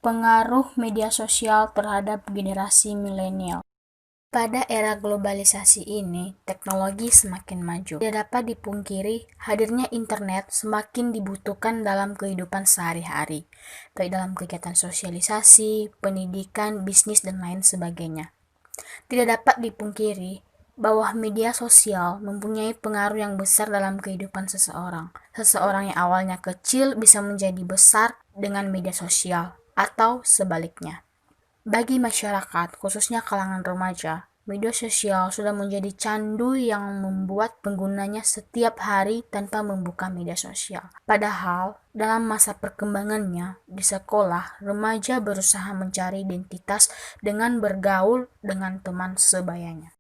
Pengaruh media sosial terhadap generasi milenial. Pada era globalisasi ini, teknologi semakin maju. Tidak dapat dipungkiri, hadirnya internet semakin dibutuhkan dalam kehidupan sehari-hari, baik dalam kegiatan sosialisasi, pendidikan, bisnis, dan lain sebagainya. Tidak dapat dipungkiri bahwa media sosial mempunyai pengaruh yang besar dalam kehidupan seseorang. Seseorang yang awalnya kecil bisa menjadi besar dengan media sosial, atau sebaliknya. Bagi masyarakat, khususnya kalangan remaja, media sosial sudah menjadi candu yang membuat penggunanya setiap hari tanpa membuka media sosial. Padahal, dalam masa perkembangannya, di sekolah, remaja berusaha mencari identitas dengan bergaul dengan teman sebayanya.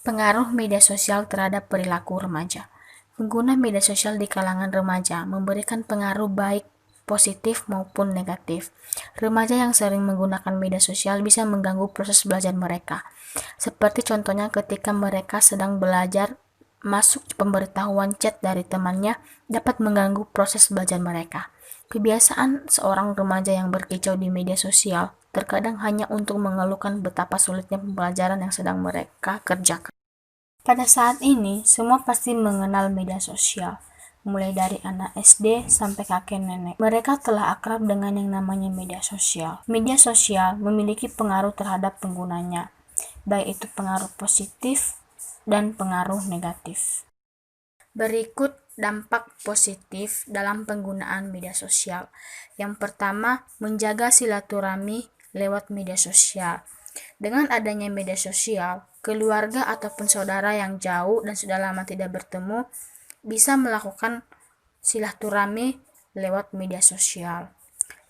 Pengaruh media sosial terhadap perilaku remaja. Pengguna media sosial di kalangan remaja memberikan pengaruh baik positif maupun negatif. Remaja yang sering menggunakan media sosial bisa mengganggu proses belajar mereka. Seperti contohnya ketika mereka sedang belajar, masuk pemberitahuan chat dari temannya dapat mengganggu proses belajar mereka. Kebiasaan seorang remaja yang berkicau di media sosial terkadang hanya untuk mengeluhkan betapa sulitnya pembelajaran yang sedang mereka kerjakan. Pada saat ini, semua pasti mengenal media sosial. Mulai dari anak SD sampai kakek nenek. Mereka telah akrab dengan yang namanya media sosial. Media sosial memiliki pengaruh terhadap penggunanya, baik itu pengaruh positif dan pengaruh negatif. Berikut dampak positif dalam penggunaan media sosial. Yang pertama, menjaga silaturahmi lewat media sosial. Dengan adanya media sosial, keluarga ataupun saudara yang jauh dan sudah lama tidak bertemu bisa melakukan silaturahmi lewat media sosial.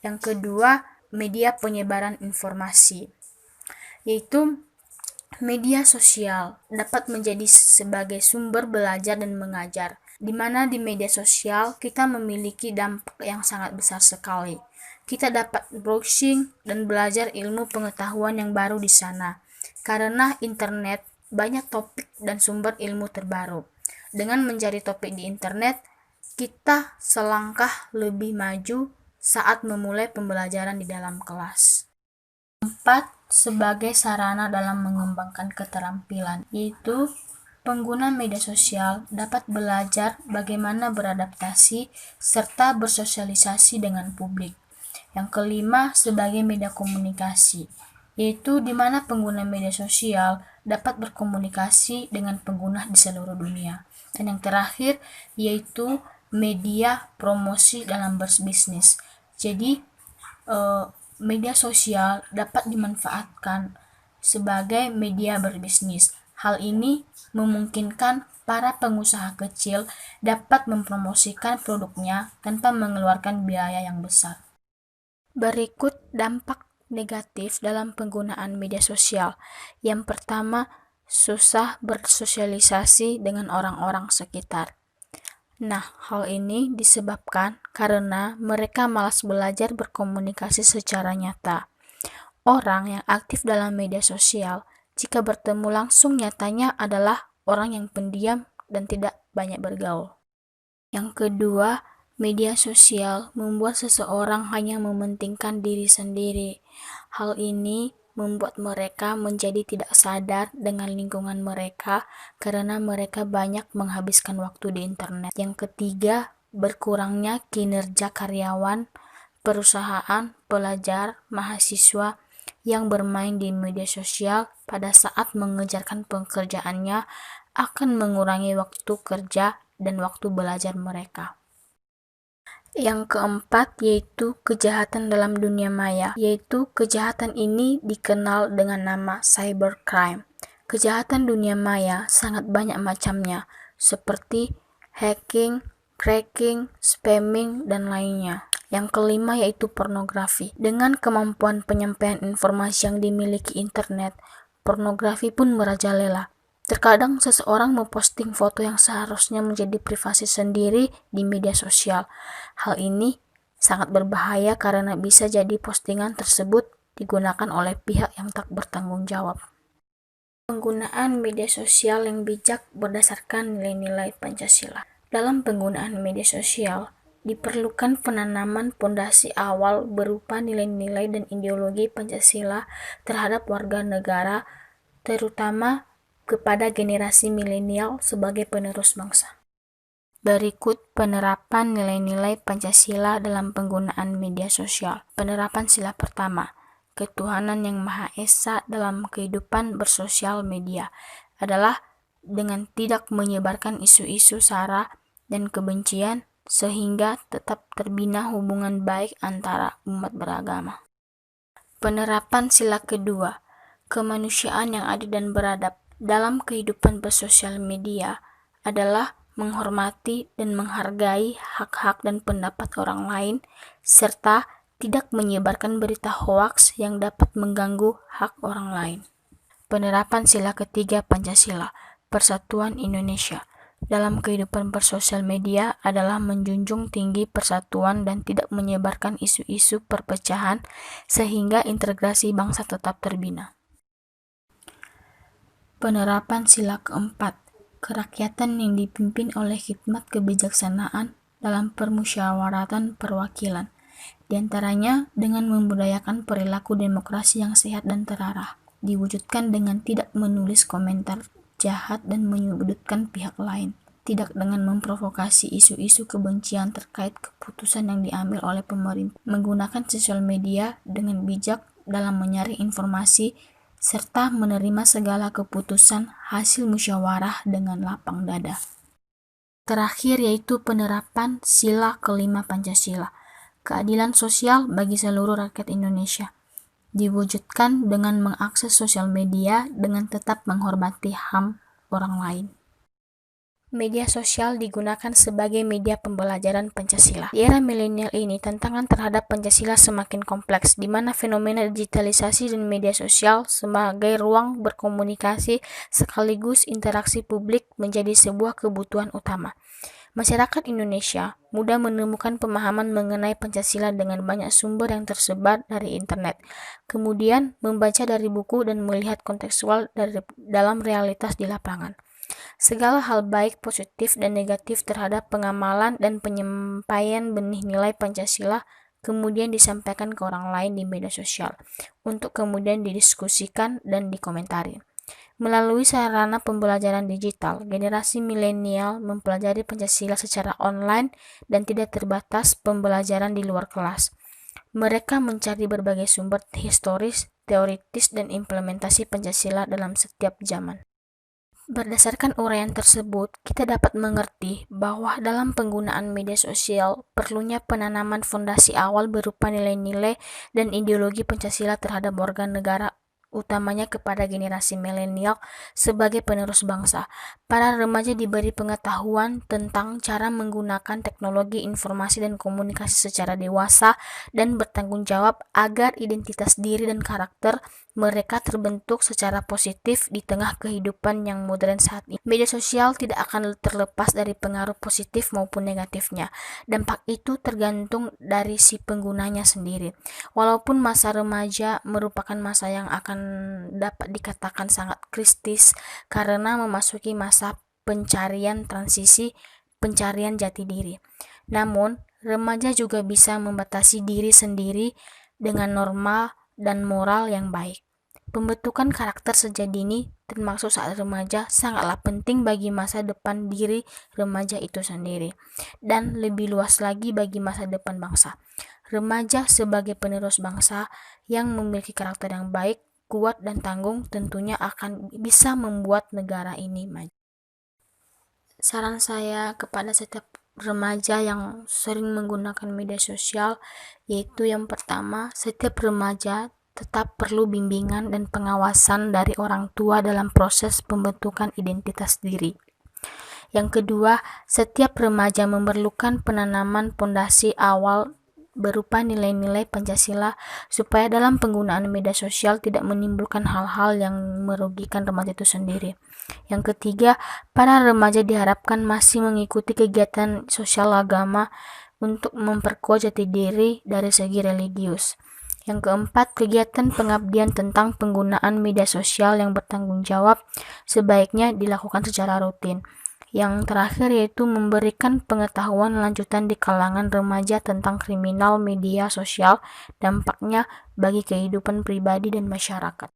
Yang kedua, media penyebaran informasi, yaitu media sosial dapat menjadi sebagai sumber belajar dan mengajar, di mana di media sosial kita memiliki dampak yang sangat besar sekali. Kita dapat browsing dan belajar ilmu pengetahuan yang baru di sana, karena internet banyak topik dan sumber ilmu terbaru. Dengan mencari topik di internet, kita selangkah lebih maju saat memulai pembelajaran di dalam kelas. 4. Sebagai sarana dalam mengembangkan keterampilan, yaitu pengguna media sosial dapat belajar bagaimana beradaptasi serta bersosialisasi dengan publik. Yang kelima, sebagai media komunikasi, yaitu di mana pengguna media sosial dapat berkomunikasi dengan pengguna di seluruh dunia. Dan yang terakhir, yaitu media promosi dalam berbisnis. Jadi, media sosial dapat dimanfaatkan sebagai media berbisnis. Hal ini memungkinkan para pengusaha kecil dapat mempromosikan produknya tanpa mengeluarkan biaya yang besar. Berikut dampak negatif dalam penggunaan media sosial. Yang pertama, susah bersosialisasi dengan orang-orang sekitar. Nah, hal ini disebabkan karena mereka malas belajar berkomunikasi secara nyata. Orang yang aktif dalam media sosial, jika bertemu langsung nyatanya adalah orang yang pendiam dan tidak banyak bergaul. Yang kedua, media sosial membuat seseorang hanya mementingkan diri sendiri. Hal ini membuat mereka menjadi tidak sadar dengan lingkungan mereka karena mereka banyak menghabiskan waktu di internet. Yang ketiga, berkurangnya kinerja karyawan, perusahaan, pelajar, mahasiswa yang bermain di media sosial pada saat mengerjakan pekerjaannya akan mengurangi waktu kerja dan waktu belajar mereka. Yang keempat, yaitu kejahatan dalam dunia maya, yaitu kejahatan ini dikenal dengan nama cybercrime. Kejahatan dunia maya sangat banyak macamnya, seperti hacking, cracking, spamming, dan lainnya. Yang kelima yaitu pornografi. Dengan kemampuan penyampaian informasi yang dimiliki internet, pornografi pun merajalela. Terkadang seseorang memposting foto yang seharusnya menjadi privasi sendiri di media sosial. Hal ini sangat berbahaya karena bisa jadi postingan tersebut digunakan oleh pihak yang tak bertanggung jawab. Penggunaan media sosial yang bijak berdasarkan nilai-nilai Pancasila. Dalam penggunaan media sosial, diperlukan penanaman pondasi awal berupa nilai-nilai dan ideologi Pancasila terhadap warga negara, terutama kepada generasi milenial sebagai penerus bangsa. Berikut penerapan nilai-nilai Pancasila dalam penggunaan media sosial. Penerapan sila pertama, ketuhanan yang Maha Esa dalam kehidupan bersosial media adalah dengan tidak menyebarkan isu-isu sara dan kebencian sehingga tetap terbina hubungan baik antara umat beragama. Penerapan sila kedua, kemanusiaan yang adil dan beradab dalam kehidupan bersosial media adalah menghormati dan menghargai hak-hak dan pendapat orang lain, serta tidak menyebarkan berita hoaks yang dapat mengganggu hak orang lain. Penerapan sila ketiga Pancasila, Persatuan Indonesia dalam kehidupan bersosial media adalah menjunjung tinggi persatuan dan tidak menyebarkan isu-isu perpecahan sehingga integrasi bangsa tetap terbina. Penerapan sila keempat, kerakyatan yang dipimpin oleh hikmat kebijaksanaan dalam permusyawaratan perwakilan, diantaranya dengan membudayakan perilaku demokrasi yang sehat dan terarah, diwujudkan dengan tidak menulis komentar jahat dan menyudutkan pihak lain, tidak dengan memprovokasi isu-isu kebencian terkait keputusan yang diambil oleh pemerintah, menggunakan sosial media dengan bijak dalam menyaring informasi, serta menerima segala keputusan hasil musyawarah dengan lapang dada. Terakhir yaitu penerapan sila kelima Pancasila, keadilan sosial bagi seluruh rakyat Indonesia, diwujudkan dengan mengakses sosial media dengan tetap menghormati HAM orang lain. Media sosial digunakan sebagai media pembelajaran Pancasila. Di era milenial ini, tantangan terhadap Pancasila semakin kompleks, di mana fenomena digitalisasi dan media sosial sebagai ruang berkomunikasi sekaligus interaksi publik menjadi sebuah kebutuhan utama. Masyarakat Indonesia mudah menemukan pemahaman mengenai Pancasila dengan banyak sumber yang tersebar dari internet, kemudian membaca dari buku dan melihat kontekstual dalam realitas di lapangan. Segala hal baik, positif, dan negatif terhadap pengamalan dan penyampaian benih nilai Pancasila kemudian disampaikan ke orang lain di media sosial untuk kemudian didiskusikan dan dikomentari. Melalui sarana pembelajaran digital, generasi milenial mempelajari Pancasila secara online dan tidak terbatas pembelajaran di luar kelas. Mereka mencari berbagai sumber historis, teoritis, dan implementasi Pancasila dalam setiap zaman. Berdasarkan uraian tersebut, kita dapat mengerti bahwa dalam penggunaan media sosial perlunya penanaman fondasi awal berupa nilai-nilai dan ideologi Pancasila terhadap warga negara, utamanya kepada generasi milenial sebagai penerus bangsa. Para remaja diberi pengetahuan tentang cara menggunakan teknologi informasi dan komunikasi secara dewasa dan bertanggung jawab agar identitas diri dan karakter mereka terbentuk secara positif di tengah kehidupan yang modern saat ini. Media sosial tidak akan terlepas dari pengaruh positif maupun negatifnya. Dampak itu tergantung dari si penggunanya sendiri. Walaupun masa remaja merupakan masa yang akan dapat dikatakan sangat kritis karena memasuki masa pencarian transisi, pencarian jati diri. Namun, remaja juga bisa membatasi diri sendiri dengan norma dan moral yang baik. Pembentukan karakter sejak dini, termasuk saat remaja, sangatlah penting bagi masa depan diri remaja itu sendiri, dan lebih luas lagi bagi masa depan bangsa. Remaja sebagai penerus bangsa yang memiliki karakter yang baik, kuat, dan tanggung tentunya akan bisa membuat negara ini maju. Saran saya kepada setiap remaja yang sering menggunakan media sosial yaitu yang pertama, setiap remaja tetap perlu bimbingan dan pengawasan dari orang tua dalam proses pembentukan identitas diri. Yang kedua, setiap remaja memerlukan penanaman pondasi awal berupa nilai-nilai Pancasila supaya dalam penggunaan media sosial tidak menimbulkan hal-hal yang merugikan remaja itu sendiri. Yang ketiga, para remaja diharapkan masih mengikuti kegiatan sosial agama untuk memperkuat jati diri dari segi religius. Yang keempat, kegiatan pengabdian tentang penggunaan media sosial yang bertanggung jawab sebaiknya dilakukan secara rutin. Yang terakhir yaitu memberikan pengetahuan lanjutan di kalangan remaja tentang kriminal media sosial, dampaknya bagi kehidupan pribadi dan masyarakat.